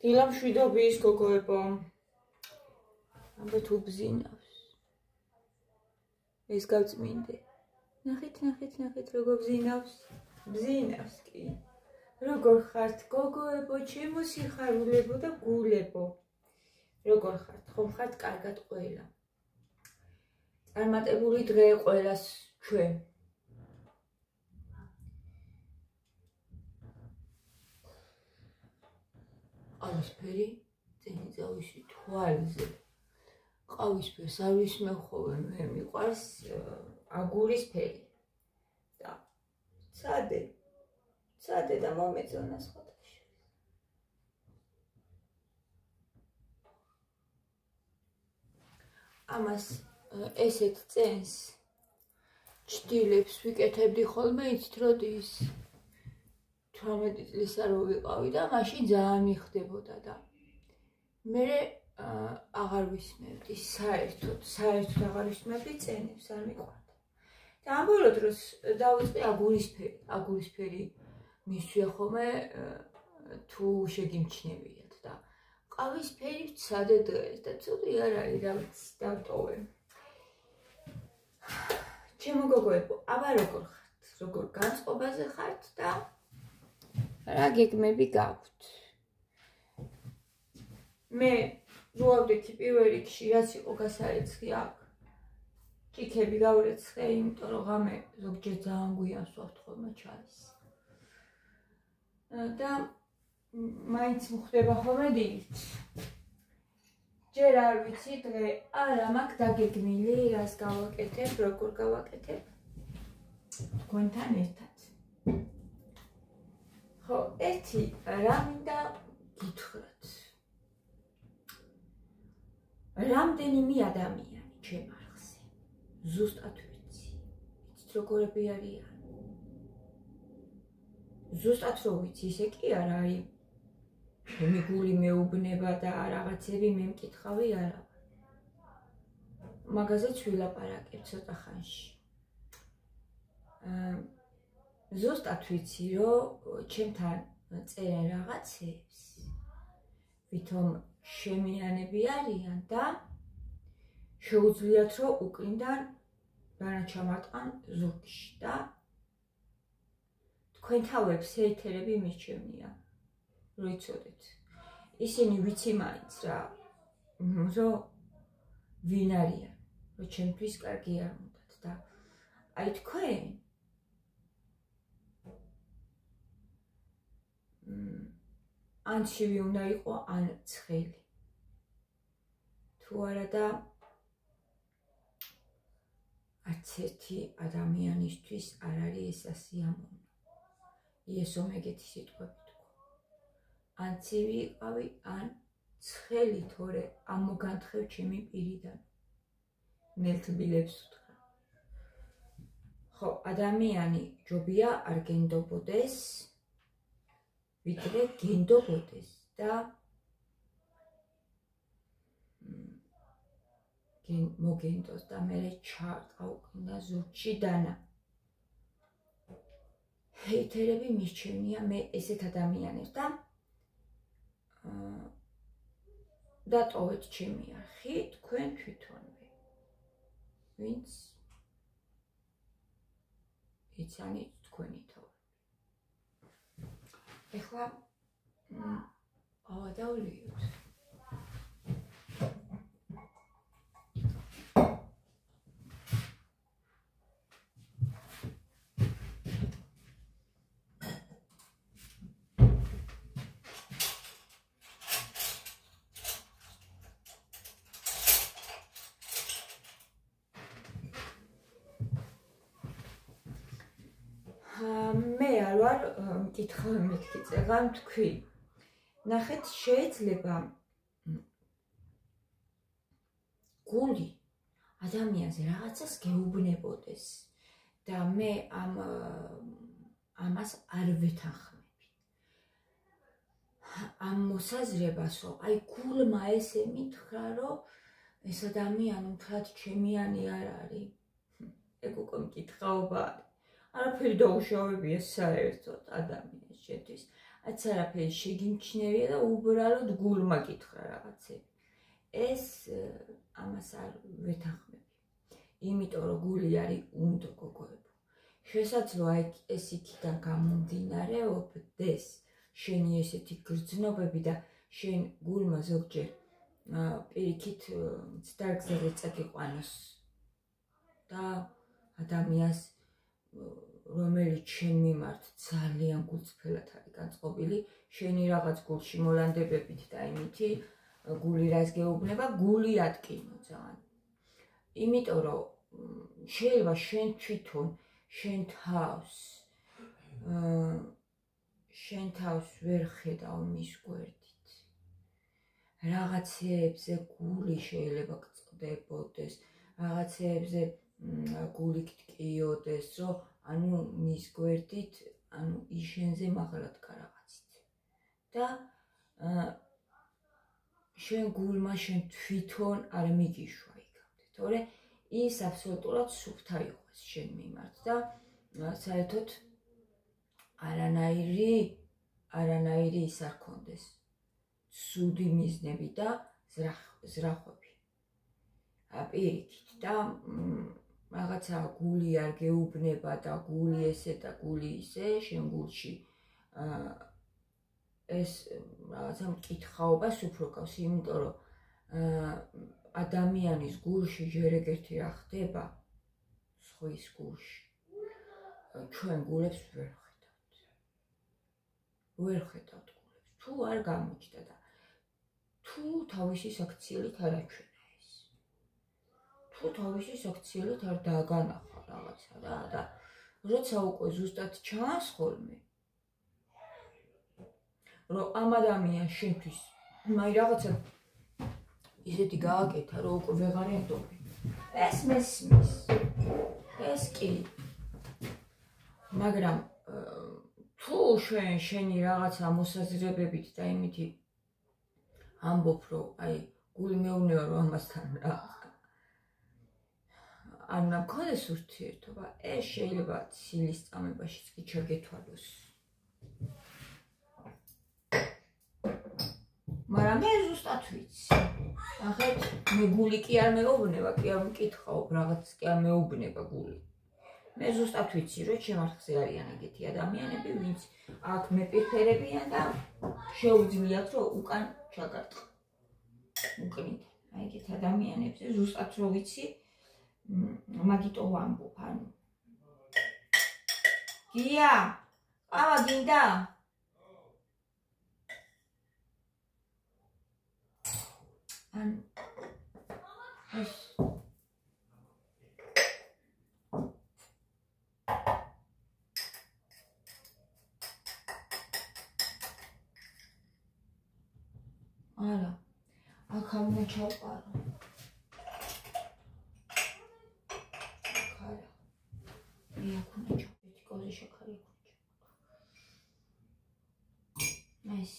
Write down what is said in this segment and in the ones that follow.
დილა მშვიდობის გოგოებო. ამბეთ უბზინავს. ეს გავწმინდე. ნახეთ როგორ ბზინავს. ბზინავს კი. როგორ ხართ გოგოებო, ჩემო სიხარულებო და გულებო. როგორ ხართ? ხომ ხართ კარგად ყველა. წარმატებული დღე ყველას ჩვენ. ყავისფერი წენი წავისი თვალზე. ყავისფერს არ ვისმევ, მე მიყვარს აგურისფერი. და ცადე და მომეწონა სხვადასხვა. ამას ესეთ წენს ჭდილებს ვიკეთებდი ხოლმე იცით როდის 18 წლის არ ვიყავი და მაშინ ძალიან მიხდებოდა და მე აღარ ვისმევდი საერთოდ აღარ ვისმევდი წენებს არ მიყვარდა და ამ ბოლო დროს დავიწყე აგურისფერი მისვია ხოლმე თუ შეგიმჩნევიათ და ყავისფერი ვცადე დღეს და ცუდი არ არის რა ვიცი დავტოვე ჩემო გოგოებო აბა როგორ ხართ როგორ განწყობაზე ხართ და რა გეგმები გაქვთ მე როავდეთი პირველ რიგში რაც იყო გასაეცხი აქ ჭიქები გავრეცხე იმიტომ რომ ღამე ზოგჯერ ძალიან გვიან სვავთ ხოლმე ჩაის და მაინც მოხდება ხოლმე დილით ჯერ არ ვიცი დღე არა მაქვს დაგეგმილი რას გავაკეთებ როგორ გავაკეთებ თქვენთან ერთად ხო ერთი რა მინდა გითხრათ რამდენიმე ადამიანი ჩემ არხზე ზუსტად ვიცი იცით როგორები არიან ზუსტად რო ვიცი ისე კი არა არის ჩემი გული მეუბნება და რაღაცები მე მკითხავი არა მაგაზეც ვილაპარაკებ ცოტა ხანში ზუსტად ვიცი რომ ჩემთან წერენ რაღაცებს ვითომ შემიანები არიან და შეუძლიათ რომ უკრინდან დანაჩამარტყან ზურგში და თქვენ თავებს ჰეითერები მირჩევნია რო იცოდეთ ისინი ვიცი მაინც რა რომ ვინ არიან რომ ჩემთვის კარგი არ უნდათ და აი თქვენ ან შივი უნდა იყო ან ცხელი თუ არა და არც ერთი ადამიანისთვის არ არის ეს ასიამოვნო იესო მეგეთი სიტყვები ან ცივი იყავი, ან ცხელი თორე ამოგანთხევ ჩემი პირიდან. ნელთბილებს უთხრა. ხო, ადამიანი ჯობია არ გენდობოდეს, ვიდრე გენდობოდეს და მოგენდოს და მე ჩარტყა უკრინდა ზურგში დანა. ჰეითერები მირჩევნია მე ესეთ ადამიანებს და დატოვეთ ჩემი არხი თქვენ თვითონვე ვინც იცანით თქვენი თავები ეხლა ავადავლიოთ მე არ ვარ მკითხავ მეთქი წეღან თქვი ნახეთ შეიძლება გული ადამიანზე რაღაცას გეუბნებოდეს და მე ამას არ ვეთანხმები ამ მოსაზრებას რომ აი გულმა ესე მითხრა რომ ეს ადამიანი მთლად ჩემიანი არ არის ეგ უკვე მკითხაობა არის არაფერი დაუშავებია საერთოდ ადამიანს შეთვის რაც არაფერი შეგიმჩნევია და უბრალოდ გულმა გითხრა რაღაცები. ეს ამას არ ვეთანხმები. იმიტომ რომ გული არის უნდა გოგოებო. შესაძლოა ეს იქიდან გამომდინარეობდეს შენი ესეთი გრძნობები და შენ გულმა ზოგჯერ პირიქით ცდარგზაზე წაგიყვანოს და ადამიანს რომელიც შენ მიმართ ძალიან გულწრფელად არის განწყობილი, შენი რაღაც გულში მოლანდებებით და იმითი გული რას გეუბნება, გული ატკინო ძალიან. იმიტომ რომ შეიძლება შენ თვითონ შენ თავს ვერ ხედავ მის გვერდით. რაღაცეებზე გული შეიძლება გწყდებოდეს, რაღაცეებზე გული გტკიოდეს, რომ ანუ მის გვერდით, ანუ იშენზე მაღლადგა რაღაცით. და შენ გულმა შენ თვითონ არ მიგიშვა იქამდე, თორე ის აბსოლუტურად სუფთა იყოს შენ მიმართ და საერთოდ არანაირი ის არ ქონდეს ცუდი მიზნები და ზრახვები. პირიქით და რაღაცა გული არ გეუბნება და გული ესე და გული ისე, შენ გულში ეს რაღაცა მკითხაობას უფრო გავს, იმიტომ რომ ადამიანის გულში ჯერ ეგერთი რა ხდება, სხვის გულში. ჩვენ გულებს ვერ ხედავთ გულებს. თუ არ გამოჩნდა და თუ თავისი საქციელით არ აჩვენა ეს. თუ თავისი საქციელით არ დააგანახა რაღაცა და როცა უკვე ზუსტად ჩანს ხოლმე რომ ამ ადამიანს შენთვის მაი რაღაცა ისეთი გააკეთა, რომ უკვე ვეღარ ემდობი. ეს მესმის. ეს კი. მაგრამ თუ შენი რაღაცა მოსაზრებებით და იმითი ამბობ, რომ აი გული მეუბნება, რომ ამასთან რა არ უნდა მქონდეს ურთიერთობა, ეს შეიძლება ცილის წამებაშიც კი ჩაგეთვალოს. მაგრამ მე ზუსტად ვიცი. ახეთ მე გული კი არ მეუბნება, კი არ მკითხავ, რაღაც კი არ მეუბნება გული. მე ზუსტად ვიცი, რომ ჩემარხზე არიან ეგეთი ადამიანები, ვინც აქ მეპირფერებიან და შეუძლიათ, რომ უკან ჩაგარტყა. უკნით. აი ეგეთ ადამიანებზე ზუსტად რო ვიცი, მაგიტო ვამბობ, ანუ. გია, ყავა გინდა? ანუ ეს არა, აქ არ უნდა ჩავყარო. ხარა. მე აქ უნდა ჩავყეთი კოზი შაქარი ქუჩა. ეს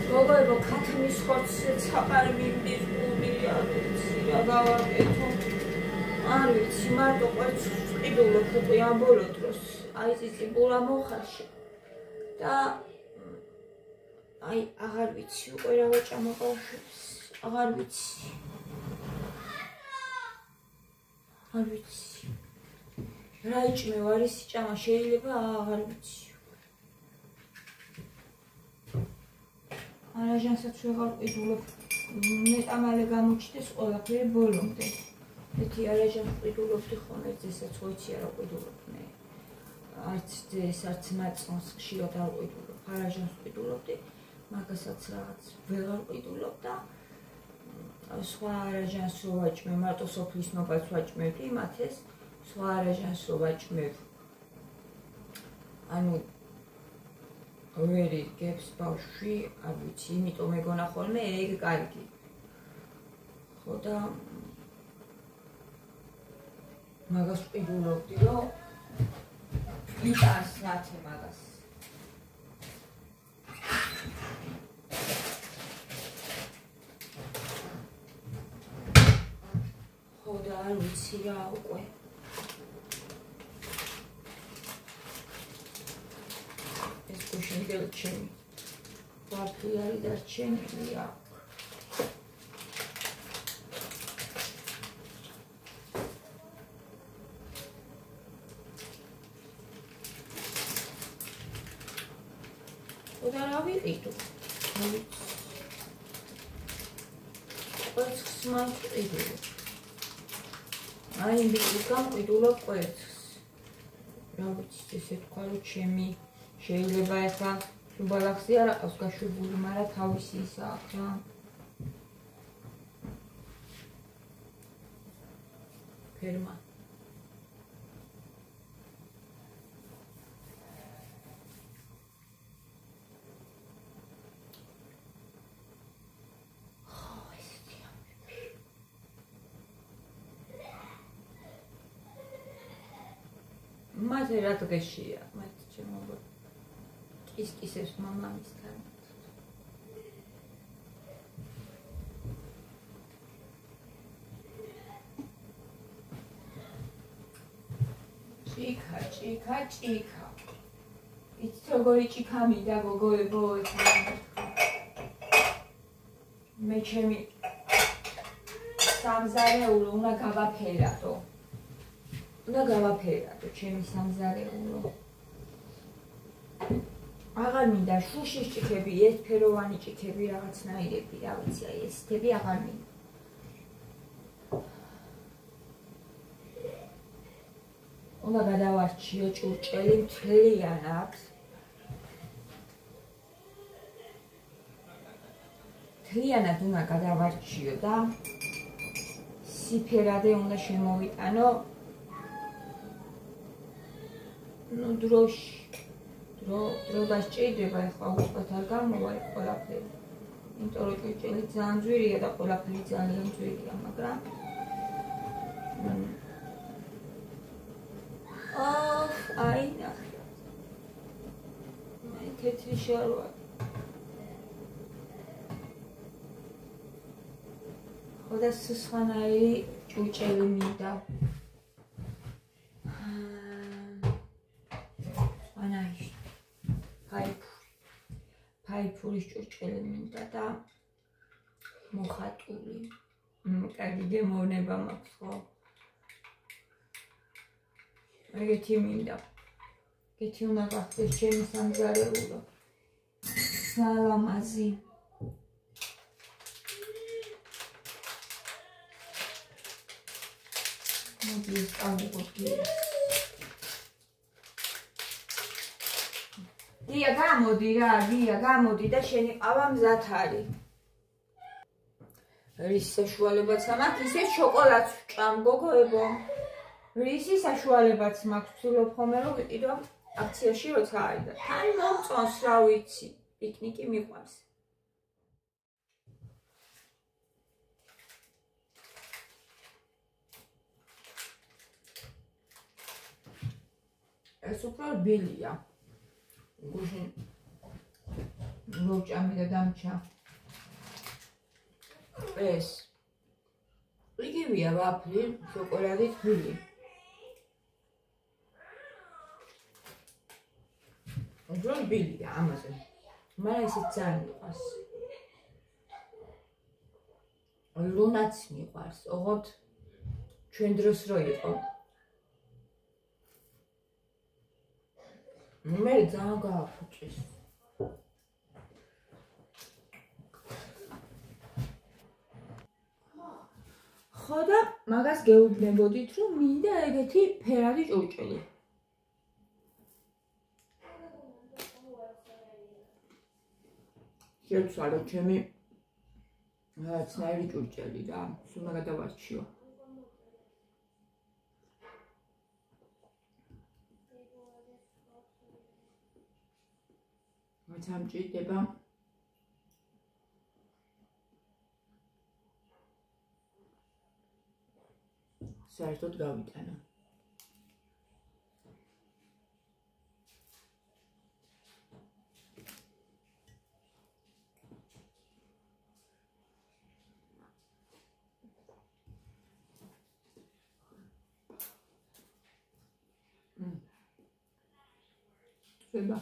გოგოებო, ქათმის ხორცზე ცაყარი მინდის გული არ ვიცი რა გავაკეთო. არ ვიცი, მარტო ყვერც ვყიდულობ უკვე ამ ბოლო დროს. აი წიწიბურა მოხარში. და აი აღარ ვიცი უკვე რა ვაჭამო ბავშვებს. აღარ ვიცი. არ ვიცი. რა იჭმევ, არის ჭამა შეიძლება, აღარ ვიცი. არაჟანსაც ვეღარ ყიდულობ. ნეტამალე გამოჩნდეს ყველაფერი ბოლომდე. ეთი არაჟანს ყიდულობდი ხოლმე, ძესაც ვიცი არა ყიდულობ მე. არც ძეს, არც ნაწონს ხშირად არ ყიდულობ. არაჟანს ყიდულობდი, მაგასაც რაღაც ვეღარ ყიდულობ და სხვა არაჟანს რო ვაჭმევ, მარტო სოფლის ნობას ვაჭმევდი მათეს, სხვა არაჟანს რო ვაჭმევ. ანუ ვერ იგებს ბავშვი, არ ვიცი, იმიტომ მეგონა ხოლმე ეგ კარგი. ხო და მაგას ვყიდულობდი, რომ იტანს ნათი მაგას. ხო და არ ვიცი რა უკვე. ეს გუშინდელ ჩემი ვაფლი არის დარჩენილი აქ. და რა ვიყიდო? კვერცხს მოვყიდო. აი იმის გამყიდულობ კვერცხს. რა ვიცი, ესე თქვა რომ ჩემი შეიძლება ახლა შუბალახსი არ აყავს გაშვებული, მაგრამ თავისი ისაა რა. ფერმა. მათე რა დღეშია, მათ ჩემო კისკისებს მამამისთან. ჭიქა, ჭიქა, ჭიქა. იცით როგორი ჭიქა მინდა გოგოებო ეს მე ჩემი სამზარეულო უნდა გავაფერადო. უნდა გავაფერადო ჩემი სამზარეულო. აღარ მინდა შუშის ჭიქები, ერთფეროვანი ჭიქები რაღაცნაირები, რა ვიცი, აი ესეთები აღარ მინდა. უნდა გადავარჩიო ჭურჭელი მთლიან აქვს. მთლიანად უნდა გადავარჩიო და სიფერადე უნდა შემოვიტანო. ну დროში დრო დასჭირდება ახლა უბრალოდ არ გამოვა ეს ყველაფერი. იმიტომ რომ ჭურჭელი ძალიან ძვირია და ყველაფერი ძალიან ძვირია, მაგრამ აი ნახე. მე თეთრი შარვა. ხოდა სხვანაირი ჭურჭელი მინდა. ფაიფურის ჭურჭელი მინდა და მოხატული. კარგი გემოვნება მაქვს ხო? ეგეთი მინდა. ეგეთი უნდა გახდეს ჩემი სამზარეულო. სალამაზი. მოდი ეს გავიგოთ. დია გამოდი რა, დია გამოდი და შენი ყავა მზად არის. რის საშუალებაც მაქვს, ისე შოკოლადს ვჭამ გოგოებო. რის საშუალებაც მაქვს, ვცდილობ ხოლმე რომ ვიყიდო აქციაში როცა არის და თან მომწონს რა ვიცი, პიკნიკი მიყვარს. ეს უფრო რბილია. გუშინ მოვჭამე და დამჩა. ეს იგივეა ვაფლი, შოკოლადით რბილი. უფრო რბილია ამაზე. მაგრამ ისიც ძალიან მიყვარს. ლუნაც მიყვარს, ოღონდ ჩვენ დროს რო იყო. მე ძალიან გააფუჭეს. ხო და მაგას გეუბნებოდით რომ მინდა ეგეთი ფერადი ჭურჭელი. შევცვალე ჩემი რაღაცნაირი ჭურჭელი და უნდა გადავარჩიო. სამჭირდება საერთოდ გავიტანა. ხდება.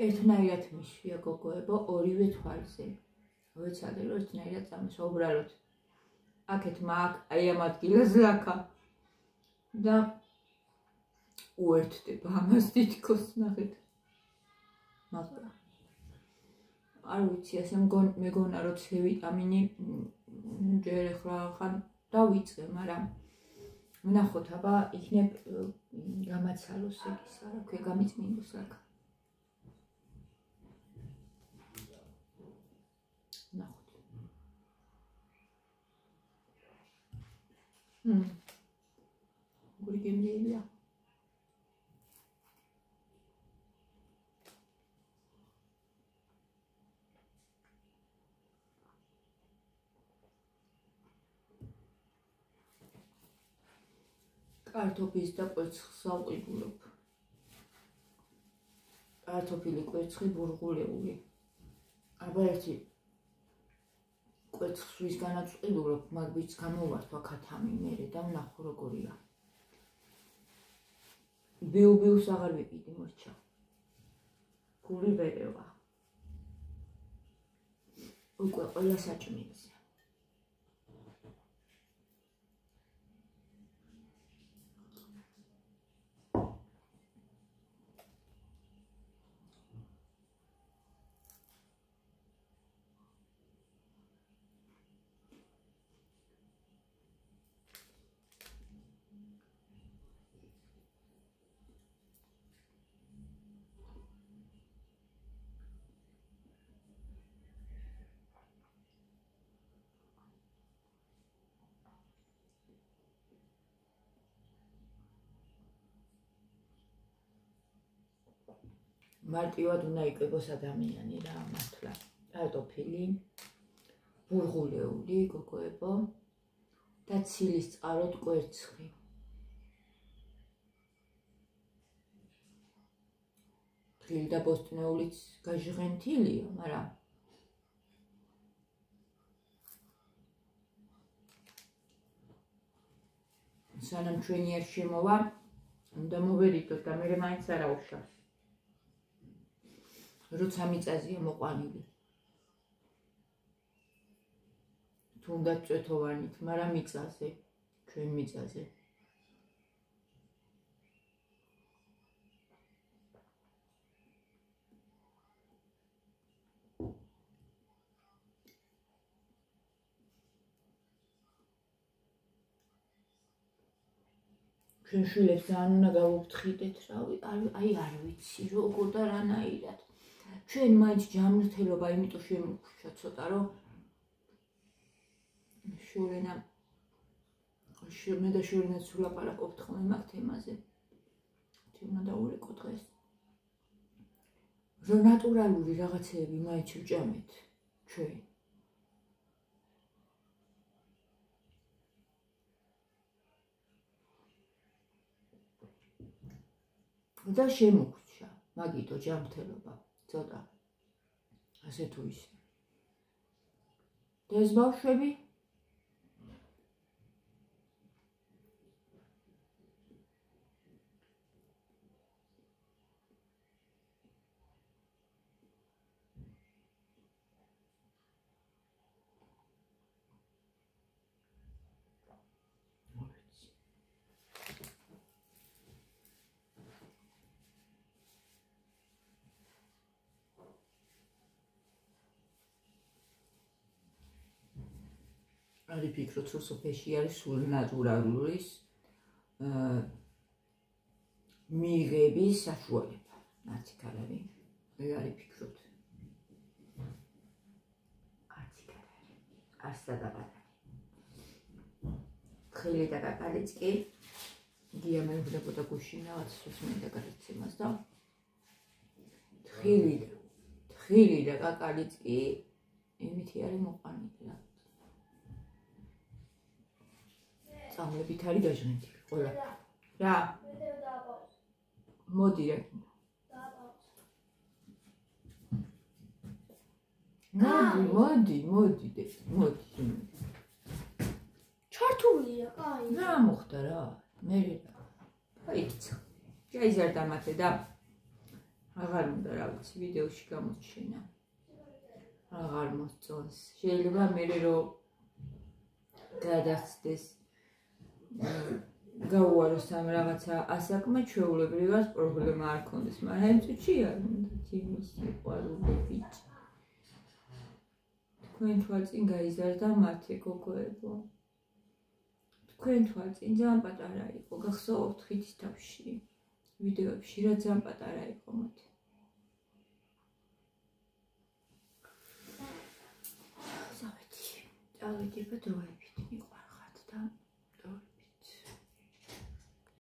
ერთნაირად მიშია გოგოებო ორივე თვალზე. ვეცადე რომ ერთნაირად წამოსვა უბრალოდ. აქეთ მაგ აი ამ ადგილაზე აქა და უერთდება ამას თითქოს ნახეთ. მაგრამ არ ვიცი, ასე მეგონა რომ C ვიტამინი ჯერ ხან დავიწყე, მაგრამ ვნახოთ, აბა იქნებ გამაცალოს ეგ არა, ქვე გამიწმინდოს აქ. ვნახოთ. გურგემლია. კარტოფილის და კვერცხს ავყიდულობ. კარტოფილი, კვერცხი ბურღულეული. აბა ერთი კვერცხს ვისგანაც ვყიდულობ, მაგ ბიჭს გამოვართვა ქათამი მერე და ვნახო როგორია. ბიუბიუს აღარ ვიყიდი მორჩა. გული ვერევა. უკვე ყველა საჭმელზე. მარტივად უნდა იყებოს ადამიანი რა მართლა. კარტოფილი, ბურღულეული გოგოებო და ცილის წყაროდ კვერცხი. თლილი და ბოსტნეულიც გაჟღენთილია, მაგრამ სანამ ჩვენი არ შემოვა, უნდა მოვერიდოთ და მერე მაინც არ აუშავს. როცა მიწაზეა მოყვანილი. თუნდაც წვეთოვანით, მაგრამ მიწაზე, ჩვენ მიწაზე. ჩვენ შვილებს ძალიან უნდა გავუფრთხილდეთ, აი არ ვიცი როგორ და რანაირად. ჩვენ მაინც ჯანმრთელობა, იმიტომ შემოვხვდა ცოტა რომ შორენა მე და შორენაც ვლაპარაკობთ ხოლმე მაგ თემაზე. თი უნდა დავურეკო დღეს. რომ ნატურალური რაღაცეები მაინც ვჭამეთ ჩვენ. და შემოგვჭა, მაგიტო ჯანმრთელობა ცოტა ასე თუ ისე. და ეს ბავშვები არის ფიქრობთ, რომ სოფელში არის სულ ნატურალურის მიღების საშუალება. არც იქ არ არის. არის ფიქრობთ. არც იქ არ არის. არც დაბადანი. ხელი და კაკალიც კი გია მეუბნებოდა გუშინავაც სუსმინდა გადაცემას და ხილი და კაკალიც კი იმითი არის მოყვანილი რა. წამლებით არის გაჟღენთილი ყველა. რა? მოდი რა. მოდი ჩართულია, კაი. რა მოხდა რა? მე რა. აიცა. გაიზარდა მათე და აღარ უნდა რა ვიცი ვიდეოში გამოჩენა. აღარ მოსწონს. შეიძლება მე რომ გადახსდეს გაუაროს ამ რაღაცა ასაკმა ჩვეულებრივად პრობლემა არ ქონდეს, მაგრამ იმ წუთში არ უნდა თიმის სიყვარულები. თქვენ თვალწინ გაიზარდა მათე გოგოებო. თქვენ თვალწინ ძალიან პატარა იყო, გახსოვთ ხიდის თავში ვიდეოებში რა ძალიან პატარა იყო მათე. წავედი დროებით.